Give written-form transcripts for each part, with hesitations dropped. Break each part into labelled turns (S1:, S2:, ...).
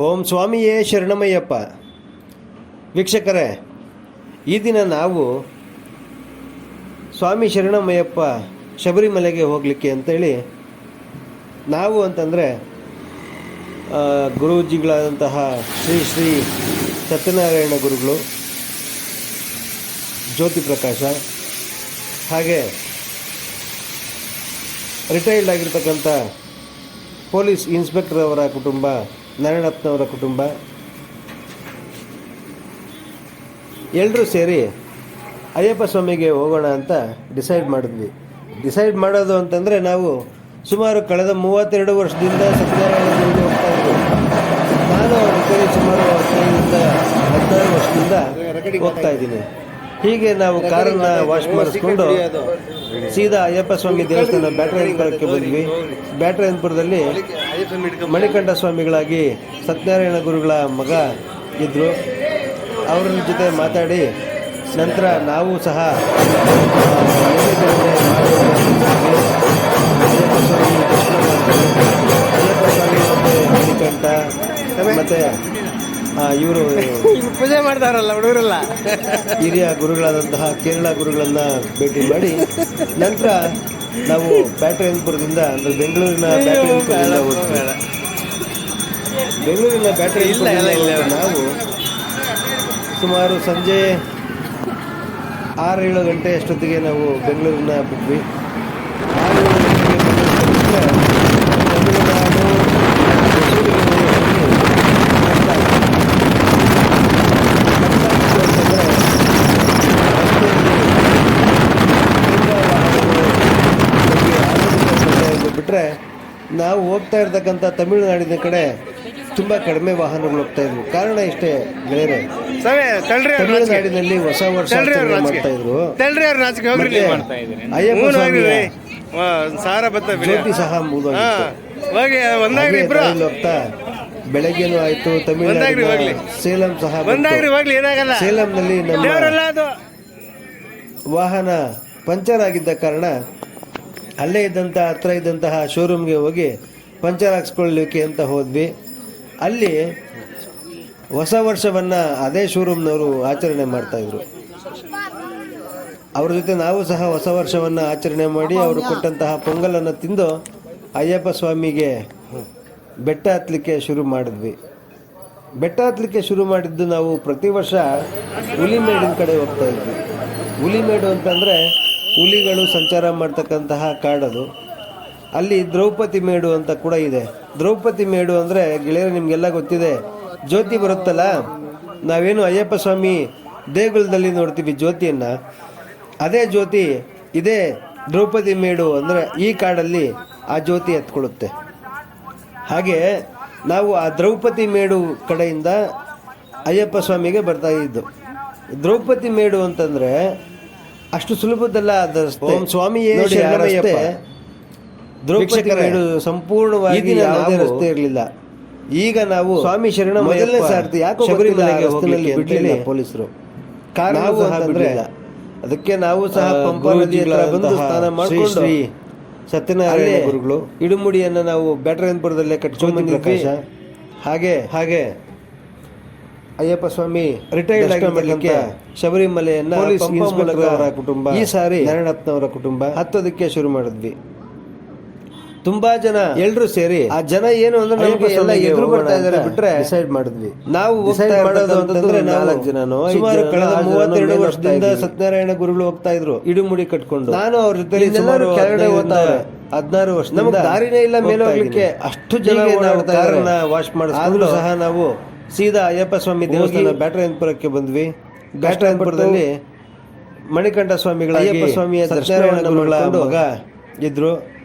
S1: ಓಂ ಸ್ವಾಮಿಯೇ ಶರಣಮಯ್ಯಪ್ಪ. ವೀಕ್ಷಕರೇ, ಈ ದಿನ ನಾವು ಸ್ವಾಮಿ ಶರಣಮಯ್ಯಪ್ಪ ಶಬರಿಮಲೆಗೆ ಹೋಗಲಿಕ್ಕೆ ಅಂತೇಳಿ ನಾವು ಅಂತಂದರೆ ಗುರೂಜಿಗಳಾದಂತಹ ಶ್ರೀ ಶ್ರೀ ಸತ್ಯನಾರಾಯಣ ಗುರುಗಳು, ಜ್ಯೋತಿ ಪ್ರಕಾಶ, ಹಾಗೆ ರಿಟೈರ್ಡ್ ಆಗಿರ್ತಕ್ಕಂಥ ಪೊಲೀಸ್ ಇನ್ಸ್ಪೆಕ್ಟರ್ ಅವರ ಕುಟುಂಬ, ನಾರಾಯಣಪ್ಪನವರ ಕುಟುಂಬ, ಎಲ್ಲರೂ ಸೇರಿ ಅಯ್ಯಪ್ಪ ಸ್ವಾಮಿಗೆ ಹೋಗೋಣ ಅಂತ ಡಿಸೈಡ್ ಮಾಡಿದ್ವಿ. ಡಿಸೈಡ್ ಮಾಡೋದು ಅಂತಂದರೆ ನಾವು ಸುಮಾರು ಕಳೆದ 32 ವರ್ಷದಿಂದ ಸತ್ಯನಾರಾಯಣ ಗುರುಗೆ ಹೋಗ್ತಾ ಇದ್ವಿ. ನಾನು ರಿಟೈರಿ ಸುಮಾರು 15 ವರ್ಷದಿಂದ ಹೋಗ್ತಾ ಇದ್ದೀನಿ. ಹೀಗೆ ನಾವು ಕಾರನ್ನು ವಾಶ್ ಮಾಡಿಸ್ಕೊಂಡು ಸೀದಾ ಅಯ್ಯಪ್ಪ ಸ್ವಾಮಿ ದೇವಸ್ಥಾನ ಬ್ಯಾಟರಾಯನಪುರಕ್ಕೆ ಬಂದ್ವಿ. ಬ್ಯಾಟರಾಯನಪುರದಲ್ಲಿ ಮಣಿಕಂಠ ಸ್ವಾಮಿಗಳಾಗಿ ಸತ್ಯನಾರಾಯಣ ಗುರುಗಳ ಮಗ ಇದ್ದರು. ಅವ್ರ ಜೊತೆ ಮಾತಾಡಿ ನಂತರ ನಾವು ಸಹ ಅಯ್ಯಪ್ಪ ಸ್ವಾಮಿ ಮತ್ತು ಮಣಿಕಂಠ ಮತ್ತು ಇವರು
S2: ಪೂಜೆ ಮಾಡ್ತಾರಲ್ಲ ಹುಡುಗರೆಲ್ಲ
S1: ಹಿರಿಯ ಗುರುಗಳಾದಂತಹ ಕೇರಳ ಗುರುಗಳನ್ನು ಭೇಟಿ ಮಾಡಿ ನಂತರ ನಾವು ಬ್ಯಾಟರಾಯನಪುರದಿಂದ ಅಂದರೆ ಬೆಂಗಳೂರಿನ ಬ್ಯಾಟರಾಯನಪುರದಿಂದ ನಾವು ಸುಮಾರು ಸಂಜೆ 6-7 ಗಂಟೆ ಅಷ್ಟೊತ್ತಿಗೆ ನಾವು ಬೆಂಗಳೂರಿನ ಬಿಟ್ವಿ. 6 ಬಿಟ್ಟರೆ ನಾವು ಹೋಗ್ತಾ ಇರ್ತಕ್ಕಂಥ ತಮಿಳುನಾಡಿನ ಕಡೆ ತುಂಬ ಕಡಿಮೆ ವಾಹನಗಳು ಹೋಗ್ತಾ ಇದ್ವು. ಕಾರಣ ಇಷ್ಟೇ ಗೆಳೆಯರೆ, ತಮಿಳುನಾಡಿನಲ್ಲಿ ಹೊಸ ವರ್ಷ ಮಾಡ್ತಾ ಇದ್ರು. ಅಯ್ಯಪ್ಪ ಜ್ಯೋತಿ ಸಹ ಹೋಗ್ತಾ ಬೆಳಗ್ಗೆನೂ ಆಯ್ತು. ತಮಿಳುನಾಡಿನ ಸೇಲಂ ಸಹ, ಸೇಲಂನಲ್ಲಿ ನಮ್ಮ ವಾಹನ ಪಂಚರ್ ಆಗಿದ್ದ ಕಾರಣ ಅಲ್ಲೇ ಇದ್ದಂತಹ ಹತ್ರ ಇದ್ದಂತಹ ಶೋರೂಮ್ಗೆ ಹೋಗಿ ಪಂಚರ್ ಹಾಕ್ಸ್ಕೊಳ್ಳಲಿಕ್ಕೆ ಅಂತ ಹೋದ್ವಿ. ಅಲ್ಲಿ ಹೊಸ ವರ್ಷವನ್ನು ಅದೇ ಶೋರೂಮ್ನವರು ಆಚರಣೆ ಮಾಡ್ತಾಯಿದ್ರು. ಅವ್ರ ಜೊತೆ ನಾವು ಸಹ ಹೊಸ ವರ್ಷವನ್ನು ಆಚರಣೆ ಮಾಡಿ ಅವರು ಕೊಟ್ಟಂತಹ ಪೊಂಗಲನ್ನು ತಿಂದು ಅಯ್ಯಪ್ಪ ಸ್ವಾಮಿಗೆ ಬೆಟ್ಟ ಹತ್ತಲಿಕ್ಕೆ ಶುರು ಮಾಡಿದ್ವಿ. ಬೆಟ್ಟ ಹತ್ತಲಿಕ್ಕೆ ಶುರು ಮಾಡಿದ್ದು ನಾವು ಪ್ರತಿ ವರ್ಷ ಹುಲಿಮೇಡಿನ ಕಡೆ ಹೋಗ್ತಾ ಇದ್ವಿ. ಹುಲಿಮೇಡು ಅಂತಂದರೆ ಹುಲಿಗಳು ಸಂಚಾರ ಮಾಡ್ತಕ್ಕಂತಹ ಕಾಡದು. ಅಲ್ಲಿ ದ್ರೌಪದಿ ಮೇಡು ಅಂತ ಕೂಡ ಇದೆ. ದ್ರೌಪದಿ ಮೇಡು ಅಂದರೆ ಗೆಳೆಯರು ನಿಮಗೆಲ್ಲ ಗೊತ್ತಿದೆ, ಜ್ಯೋತಿ ಬರುತ್ತಲ್ಲ, ನಾವೇನು ಅಯ್ಯಪ್ಪ ಸ್ವಾಮಿ ದೇಗುಲದಲ್ಲಿ ನೋಡ್ತೀವಿ ಜ್ಯೋತಿಯನ್ನು, ಅದೇ ಜ್ಯೋತಿ ಇದೇ ದ್ರೌಪದಿ ಮೇಡು ಅಂದರೆ ಈ ಕಾಡಲ್ಲಿ ಆ ಜ್ಯೋತಿ ಎತ್ಕೊಳ್ಳುತ್ತೆ. ಹಾಗೆ ನಾವು ಆ ದ್ರೌಪದಿ ಮೇಡು ಕಡೆಯಿಂದ ಅಯ್ಯಪ್ಪ ಸ್ವಾಮಿಗೆ ಬರ್ತಾ ಇದ್ದು. ದ್ರೌಪದಿ ಮೇಡು ಅಂತಂದರೆ ಅಷ್ಟು ಸುಲಭದಲ್ಲ ಅದು ರಸ್ತೆ. ಸ್ವಾಮಿಯೇ ಶರಣಮಯ್ಯಪ್ಪ ದ್ರೌಪದಿ ಮೇಡು ಸಂಪೂರ್ಣವಾಗಿ ಯಾವುದೇ ರಸ್ತೆ ಇರಲಿಲ್ಲ. ಈಗ ನಾವು ಸ್ವಾಮಿ ಶರಣ ಮೊದಲನೇ ಸಾರ್ತಿ ಯಾಕೆ ಶಬರಿಮಲೆಗೆ ರಸ್ತೆಯಲ್ಲಿ ಬಿಡಲಿಲ್ಲ ಪೊಲೀಸರು, ನಾವು ಬಿಡಲಿಲ್ಲ. ಅದಕ್ಕೆ ನಾವು ಸಹ ಪಂಪಾ ನದಿ ಹತ್ರ ಬಂದು ಸ್ನಾನ ಮಾಡಿಕೊಂಡು ಶ್ರೀ ಸತ್ಯನಾರಾಯಣ ಗುರುಗಳು ಇಡುಮುಡಿಯನ್ನು ನಾವು ಬ್ಯಾಟರಾಯನಪುರದಲ್ಲೇ ಕಟ್ಕೊಂಡ್ಬಂದಿದ್ವಿ. ಹಾಗೆ ಅಯ್ಯಪ್ಪ ಸ್ವಾಮಿ ರಿಟೈರ್ಡ್ ಆಗಿರ್ತಕ್ಕಂಥ ಶಬರಿಮಲೆಯನ್ನು ಪೊಲೀಸ್ ಇನ್ಸ್ಪೆಕ್ಟರ್ ಅವರ ಕುಟುಂಬ, ಈ ಸಾರಿ ನಾರಾಯಣಪ್ಪನವರ ಕುಟುಂಬ ಹತ್ತೋದಕ್ಕೆ ಶುರು ಮಾಡಿದ್ವಿ. ತುಂಬಾ ಜನ ಎಲ್ಲರೂ ಸೇರಿ ಆ ಜನ ಏನು ಅಂದ್ರೆ ನಮಗೆ ಎಲ್ಲ ಎದುರು ಬರ್ತಾ ಇದ್ದಾರೆ ಬಿಟ್ರೆ ಡಿಸೈಡ್ ಮಾಡಿದ್ವಿ. ನಾವು ಮಾಡೋದು ಅಂತಂದ್ರೆ 4 ಜನನು ಸುಮಾರು ಕಳೆದ 32 ವರ್ಷದಿಂದ ಸತ್ಯನಾರಾಯಣ ಗುರುಗಳು ಹೋಗ್ತಾ ಇದ್ರು ಇಡುಮುಡಿ ಕಟ್ಕೊಂಡು. ನಾನು ಅವ್ರ ಜೊತೆ ಸುಮಾರು ಕೆಳಗಡೆ ಹೋಗ್ತಾರೆ 16 ವರ್ಷ. ನಮಗೆ ದಾರಿನೇ ಇಲ್ಲ ಮೇಲೆ ಹೋಗ್ಲಿಕ್ಕೆ, ಅಷ್ಟು ಜನ ಕಾರನ್ನ ವಾಶ್ ಮಾಡಿದ್ರು ಸಹ ನಾವು ಸೀದಾ ಅಯ್ಯಪ್ಪ ಸ್ವಾಮಿ ದೇವಸ್ಥಾನ ಬ್ಯಾಟರಾಯನಪುರಕ್ಕೆ ಬಂದ್ವಿ. ಬ್ಯಾಟರಾಯನಪುರದಲ್ಲಿ ಮಣಿಕಂಠ ಸ್ವಾಮಿಗಳಾಗಿ ಅಯ್ಯಪ್ಪ ಸ್ವಾಮಿಯ ಸತ್ಯನಾರಾಯಣ ಗುರುಗಳ ಮಗ ಇದ್ರು.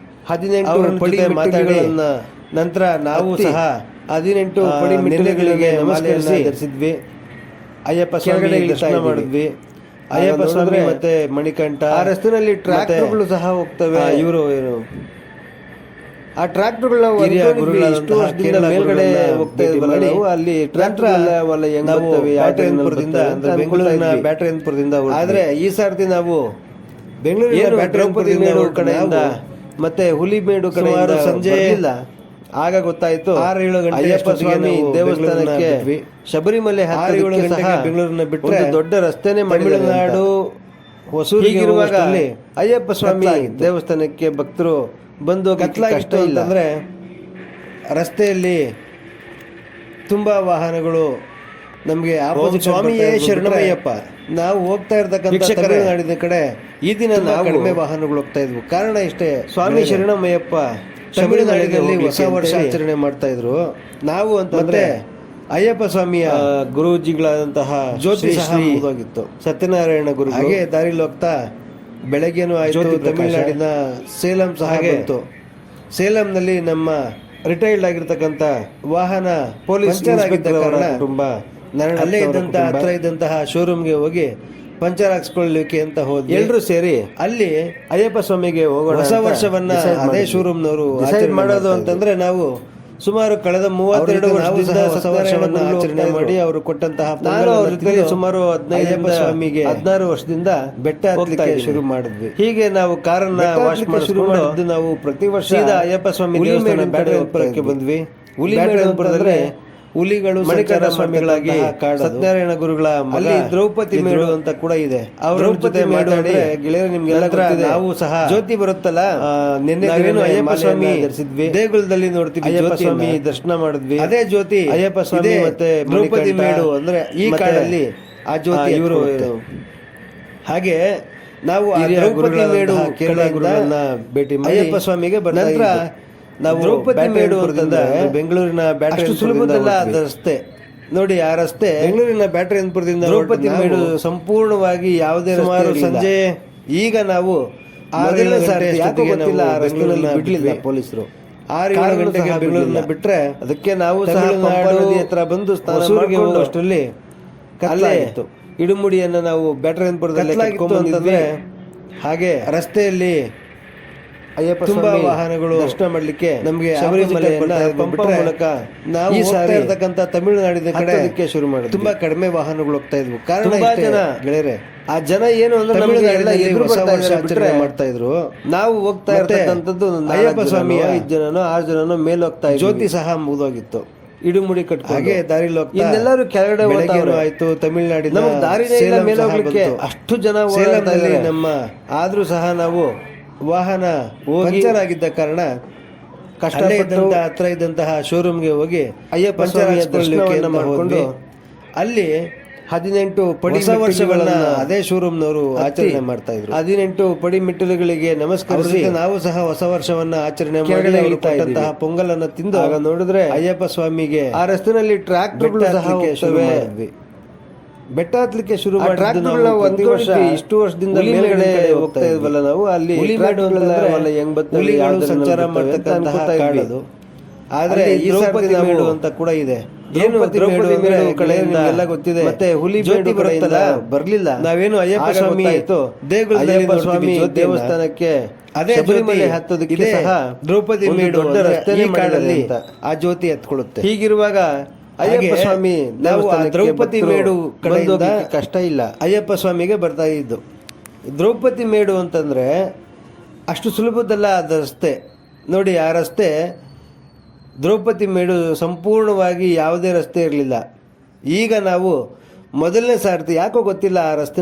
S1: 18 ಪಡಿ ಮಾತಾಡಿ ನಂತರ ನಾವು ಸಹ 18 ಪಡಿ ಮೆಟ್ಟಿಲುಗಳಿಗೆ ನಮಸ್ಕರಿಸಿ ಧರಿಸಿದ್ವಿ. ಅಯ್ಯಪ್ಪ ಸ್ವಾಮಿ ದರ್ಶನ ಮಾಡಿದ್ವಿ. ಅಯ್ಯಪ್ಪ ಸ್ವಾಮಿ ಮತ್ತೆ ಮಣಿಕಂಠ ಆ ರಸ್ತೆಯಲ್ಲಿ ಟ್ರ್ಯಾಕ್ಟರ್ಗಳು ಸಹ ಹೋಗ್ತವೆ. ಇವರು ಏನು ಆ ಟ್ರ್ಯಾಕ್ಟರ್ಗಳ ಮೇಲ್ಗಡೆ ಹೋಗ್ತಾ ಇದ್ವಿ. ಅಲ್ಲಿ ಟ್ರ್ಯಾಕ್ಟರ್ ಬ್ಯಾಟರಾಯನಪುರದಿಂದ ಅಂದ್ರೆ ಬೆಂಗಳೂರಿನ ಬ್ಯಾಟರಾಯನಪುರದಿಂದ. ಆದ್ರೆ ಈ ಸಾರ್ತಿ ನಾವು ಬೆಂಗಳೂರಿನ ಬ್ಯಾಟರಾಯನಪುರದಿಂದ ಕಡೆಯಿಂದ ಮತ್ತೆ ಹುಲಿಮೇಡು ಕಡೆಯಿಂದ ಸಂಜೆ ಆಗ ಗೊತ್ತಾಯ್ತು
S2: 6-7 ಗಂಟೆ
S1: ಅಯ್ಯಪ್ಪ ಸ್ವಾಮಿ
S2: ನಾವು
S1: ದೇವಸ್ಥಾನಕ್ಕೆ
S2: ಬೆಂಗಳೂರನ್ನ ಬಿಟ್ವಿ.
S1: ಶಬರಿಮಲೆ
S2: 6-7 ಗಂಟೆಗೆ ಬೆಂಗಳೂರನ್ನ ಬಿಟ್ರೆ
S1: ಒಂದು ದೊಡ್ಡ ರಸ್ತೆನೇ
S2: ತಮಿಳುನಾಡು
S1: ಹೊಸೂರು
S2: ಹೀಗಿರುವಾಗ
S1: ಅಯ್ಯಪ್ಪ ಸ್ವಾಮಿ
S2: ಕತ್ಲಾಗಿತ್ತು.
S1: ದೇವಸ್ಥಾನಕ್ಕೆ ಭಕ್ತರು ಬಂದು ಕಷ್ಟ ಇಲ್ಲ
S2: ಅಂತಂದ್ರೆ
S1: ರಸ್ತೆಯಲ್ಲಿ ತುಂಬಾ ವಾಹನಗಳು ನಮಗೆ ಆಪೋಸಿಟ್
S2: ಸ್ವಾಮಿಯೇ ಶರಣಮಯ್ಯಪ್ಪ.
S1: ನಾವು ಹೋಗ್ತಾ ಇರ್ತಕ್ಕಂಥ
S2: ವೀಕ್ಷಕರೇ,
S1: ತಮಿಳುನಾಡಿನ ಕಡೆ ಈ ದಿನ
S2: ತುಂಬಾ
S1: ನಾವು
S2: ಕಡಿಮೆ
S1: ವಾಹನಗಳು ಹೋಗ್ತಾ ಇದ್ವು. ಕಾರಣ ಇಷ್ಟೇ, ಸ್ವಾಮಿ
S2: ಬೇರೆ.
S1: ಶರಣಮಯ್ಯಪ್ಪ
S2: ತಮಿಳುನಾಡಿನಲ್ಲಿ
S1: ತಮಿಳುನಾಡಿನಲ್ಲಿ ಹೊಸ
S2: ಹೋಗ್ಲಿಕ್ಕೆ
S1: ವರ್ಷ
S2: ಅಂತೇಳಿ
S1: ಆಚರಣೆ ಮಾಡ್ತಾ ಇದ್ರು. ನಾವು ಅಂತಂದ್ರೆ ಅಯ್ಯಪ್ಪ ಸ್ವಾಮಿಯ ಗುರೂಜಿಗಳಾದಂತಹ
S2: ಜ್ಯೋತಿ ಸಹ
S1: ಶ್ರೀ
S2: ಮುಗ್ದೋಗಿತ್ತು.
S1: ಸತ್ಯನಾರಾಯಣ ಗುರು ಹಾಗೆ ದಾರಿಲಿ ಹೋಗ್ತಾ ಬೆಳಗ್ಗೆನೂ ಆಯ್ತು.
S2: ಜ್ಯೋತಿ ಪ್ರಕಾಶ.
S1: ತಮಿಳುನಾಡಿನ ಸೇಲಂ ಸಹ
S2: ಹಾಗೆ
S1: ಬಂತು. ಸೇಲಂನಲ್ಲಿ ನಮ್ಮ ರಿಟೈರ್ಡ್ ಆಗಿರ್ತಕ್ಕಂಥ ವಾಹನ ಪೊಲೀಸ್
S2: ಪಂಚರ್ ಆಗಿದ್ದ ಕಾರಣ
S1: ಕುಟುಂಬ ಅಲ್ಲೇ ಇದ್ದಂತ ಹತ್ರ ಇದ್ದಂತಹ ಶೋರೂಮ್ಗೆ ಹೋಗಿ ಪಂಚರ್ ಹಾಕ್ಸ್ಕೊಳ್ಳಿಕ್ಕೆ ಅಂತ ಹೋದ್ವಿ. ಎಲ್ಲರೂ ಸೇರಿ ಅಲ್ಲಿ ಅಯ್ಯಪ್ಪ ಸ್ವಾಮಿಗೆ ಹೋಗೋಣ. ಹೊಸ ವರ್ಷವನ್ನ ಅದೇ ಶೋರೂಮ್ನವರು ಡಿಸೈಡ್ ಮಾಡೋದು ಅಂತಂದ್ರೆ ನಾವು ಸುಮಾರು ಕಳೆದ 32 ವರ್ಷದಿಂದ ಹೊಸ ವರ್ಷವನ್ನ ಆಚರಣೆ ಮಾಡಿ ಅವರು ಕೊಟ್ಟಂತಹ ನಾನು ಅವ್ರ ಜೊತೆ ಸುಮಾರು 15 ಸ್ವಾಮಿಗೆ 16 ವರ್ಷದಿಂದ ಬೆಟ್ಟ ಹತ್ತಲಿಕ್ಕೆ ಶುರು ಮಾಡಿದ್ವಿ. ಹೀಗೆ ನಾವು ಕಾರನ್ನ ವಾಶ್ ಮಾಡಿ ಶುರು ಮಾಡಿದ್ದು ನಾವು ಪ್ರತಿ ವರ್ಷ ಅಯ್ಯಪ್ಪ ಸ್ವಾಮಿ ದೇವಸ್ಥಾನಕ್ಕೆ ಬಂದ್ವಿ. ಹುಲಿಮೇಡುಪುರದಲ್ಲಿ ಹುಲಿಗಳು ಮಣಿಕರ ಸ್ವಾಮಿಗಳಾಗಿ ಸತ್ಯನಾರಾಯಣ ಗುರುಗಳ ಅಲ್ಲಿ ದ್ರೌಪದಿ ಮೇಡು ಅಂತ ಕೂಡ ಇದೆ. ಅವ್ರ ಜೊತೆ ಮಾತಾಡಿ ಗೆಳೆಯರು ನಿಮ್ಗೆಲ್ಲ ಗೊತ್ತಿದೆ. ನಾವು ಸಹ ಜ್ಯೋತಿ ಬರುತ್ತಲ್ಲ, ನಿನ್ನೆ ಅಯ್ಯಪ್ಪ ಸ್ವಾಮಿ ಧರಿಸಿದ್ವಿ. ದೇಗುಲದಲ್ಲಿ ನೋಡ್ತೀವಿ ಅಯ್ಯಪ್ಪ ಸ್ವಾಮಿ ದರ್ಶನ ಮಾಡಿದ್ವಿ. ಅದೇ ಜ್ಯೋತಿ ಅಯ್ಯಪ್ಪ ಸ್ವಾಮಿ ಮತ್ತೆ ದ್ರೌಪದಿ ಮೇಡು ಅಂದ್ರೆ ಈ ಕಾಲದಲ್ಲಿ ಆ ಜ್ಯೋತಿ ಇವರು. ಹಾಗೆ ನಾವು ಆ ದ್ರೌಪದಿ ಮೇಡು ಕೇರಳ ಗುರುಗಳನ್ನ ಭೇಟಿ ಮಾಡಿ ಅಯ್ಯಪ್ಪ ಸ್ವಾಮಿಗೆ ಬಂದ ನಂತರ ನಾವು ದ್ರೌಪದಿ ಮೇಡು ಅಂತಂದ್ರೆ ಬೆಂಗಳೂರಿನ ಬ್ಯಾಟರಿ ಸುಲಭದಲ್ಲ ಅದ ರಸ್ತೆ ನೋಡಿ. ಆ ರಸ್ತೆ ಬೆಂಗಳೂರಿನ ಬ್ಯಾಟರಿ ಅನ್ಪುರದಿಂದ ದ್ರೌಪದಿ ಮೇಡು ಸಂಪೂರ್ಣವಾಗಿ ಯಾವುದೇ ಸುಮಾರು ಸಂಜೆ ಈಗ ನಾವು ಮೊದಲನೇ ಸಾರಿ ಯಾಕೋ ಗೊತ್ತಿಲ್ಲ ಆ ರಸ್ತೆಗಳನ್ನ ಬಿಡ್ಲಿಲ್ಲ ಪೊಲೀಸರು. 6-7 ಗಂಟೆಗೆ ಬೆಂಗಳೂರನ್ನ ಬಿಟ್ರೆ ಅದಕ್ಕೆ ನಾವು ಸಹ ಪಂಪಾ ನದಿ ಹತ್ರ ಬಂದು ಸ್ನಾನ ಮಾಡಿಕೊಂಡು ಅಷ್ಟರಲ್ಲಿ ಕತ್ಲಾಗಿತ್ತು. ಇಡುಮುಡಿಯನ್ನ ನಾವು ಬ್ಯಾಟರಿ ಅನ್ಪುರದಲ್ಲಿ ಕಟ್ಕೊಂಡ್ಬಂದಿದ್ವಿ. ಹಾಗೆ ರಸ್ತೆಯಲ್ಲಿ ಅಯ್ಯಪ್ಪ ತುಂಬಾ ವಾಹನಗಳು ದರ್ಶನ ಮಾಡ್ಲಿಕ್ಕೆ ನಮಗೆ ಶಬರಿಮಲೆ ಪಂಪಾ ಮೂಲಕ ನಾವು ಹೋಗ್ತಾ ಇರ್ತಕ್ಕಂಥ ತಮಿಳುನಾಡಿನ ಕಡೆ ಶುರು ಮಾಡಿದ್ವಿ. ತುಂಬಾ ಕಡಿಮೆ ವಾಹನಗಳು ಹೋಗ್ತಾ ಇದ್ವು. ಕಾರಣ ಗೆಳೆಯರೆ, ಆ ಜನ ಏನು ಅಂದ್ರೆ ನಮಗೆ ಎದುರು ಆಚರಣೆ ಮಾಡ್ತಾ ಇದ್ರು. ನಾವು ಹೋಗ್ತಾ ಇರ್ತಕ್ಕಂಥದ್ದು ಅಯ್ಯಪ್ಪ ಸ್ವಾಮಿ 5 ಜನನೋ 6 ಜನನೋ ಮೇಲೆ ಹೋಗ್ತಾ ಇದ್ವಿ. ಜ್ಯೋತಿ ಸಹ ಮುಗಿದೋಗಿತ್ತು. ಇಡುಮುಡಿ ಕಟ್ಕೊಂಡು ಹಾಗೆ ದಾರಿಲಿ ಹೋಗ್ತಾ ಇನ್ನೆಲ್ಲರೂ ಕೆಳಗಡೆ ಆಯ್ತು. ತಮಿಳುನಾಡಿನ ದಾರಿನೇ ಮೇಲೆ ಹೋಗ್ಲಿಕ್ಕೆ ಅಷ್ಟು ಜನ ಸೇಲಂನಲ್ಲಿ ನಮ್ಮ ಆದ್ರೂ ಸಹ ನಾವು ವಾಹನ ಪಂಚರ್ ಆಗಿದ್ದ ಕಾರಣ ಕಷ್ಟಪಟ್ಟು ಹತ್ರ ಇದ್ದಂತಹ ಶೋರೂಮ್ಗೆ ಹೋಗಿ ಅಯ್ಯಪ್ಪ ಸ್ವಾಮಿಯ ದರ್ಶನವನ್ನು ಮಾಡಿಕೊಂಡು ಅಲ್ಲಿ 18 ಪಡಿ ಹೊಸ ವರ್ಷಗಳನ್ನ ಅದೇ ಶೋರೂಮ್ನವರು ಆಚರಣೆ ಮಾಡ್ತಾ ಇದ್ರು. 18 ಪಡಿ ಮೆಟ್ಟಿಲುಗಳಿಗೆ ನಮಸ್ಕರಿಸಿ ನಾವು ಸಹ ಹೊಸ ವರ್ಷವನ್ನ ಆಚರಣೆ ಮಾಡಿ ಪೊಂಗಲನ್ನ ತಿಂದು ಆಗ ನೋಡಿದ್ರೆ ಅಯ್ಯಪ್ಪ ಸ್ವಾಮಿಗೆ ಆ ರಸ್ತೆಯಲ್ಲಿ ಟ್ರ್ಯಾಕ್ಟರ್ಗಳು ಸಹ ಹೋಗ್ತವೆ. ಬೆಟ್ಟ ಹತ್ತಲಿಕ್ಕೆ ಶುರು ಮಾಡಿದ್ದು ವರ್ಷ ಇಷ್ಟು ವರ್ಷದಿಂದ ಮೇಲ್ಗಡೆ ಹೋಗ್ತಾ ಇದ್ವಲ್ಲ ನಾವು. ಅಲ್ಲಿ ಹುಲಿಗಳು ಸಂಚಾರ ಮಾಡ್ತಕ್ಕಂತಹ ಕಾಡದು. ಆದ್ರೆ ದ್ರೌಪದಿ ಮೇಡು ಅಂತ ಕೂಡ ಇದೆ. ಏನು ದ್ರೌಪದಿ ಮೇಡು ಕಡೆಯಿಂದ ಗೊತ್ತಿದೆ. ಮತ್ತೆ ಹುಲಿ ಜ್ಯೋತಿ ಬರುತ್ತಲ್ಲ ಬರ್ಲಿಲ್ಲ. ನಾವೇನು ಅಯ್ಯಪ್ಪ ಸ್ವಾಮಿ ದೇಗುಲದಲ್ಲಿ ಸ್ವಾಮಿ ದೇವಸ್ಥಾನಕ್ಕೆ ಅದೇ ಶಬರಿಮಲೆ ಹತ್ತೋದಕ್ಕೆ ಸಹ ದ್ರೌಪದಿ ಮೇಡು ದೊಡ್ಡ ರಸ್ತೆ ಕಾಡಲ್ಲಿ ಆ ಜ್ಯೋತಿ ಹತ್ಕೊಳ್ಳುತ್ತೆ. ಹೀಗಿರುವಾಗ ಅಯ್ಯಪ್ಪ ಸ್ವಾಮಿ ನಾವು ದ್ರೌಪದಿ ಮೇಡು ಕಡೆಯಿಂದ ಕಷ್ಟ ಇಲ್ಲ, ಅಯ್ಯಪ್ಪ ಸ್ವಾಮಿಗೆ ಬರ್ತಾ ಇದ್ದು. ದ್ರೌಪದಿ ಮೇಡು ಅಂತಂದ್ರೆ ಅಷ್ಟು ಸುಲಭದಲ್ಲ ಅದ ರಸ್ತೆ ನೋಡಿ. ಆ ರಸ್ತೆ ದ್ರೌಪದಿ ಮೇಡು ಸಂಪೂರ್ಣವಾಗಿ ಯಾವುದೇ ರಸ್ತೆ ಇರಲಿಲ್ಲ. ಈಗ ನಾವು ಮೊದಲನೇ ಸಾರ್ತಿ ಯಾಕೋ ಗೊತ್ತಿಲ್ಲ ಆ ರಸ್ತೆ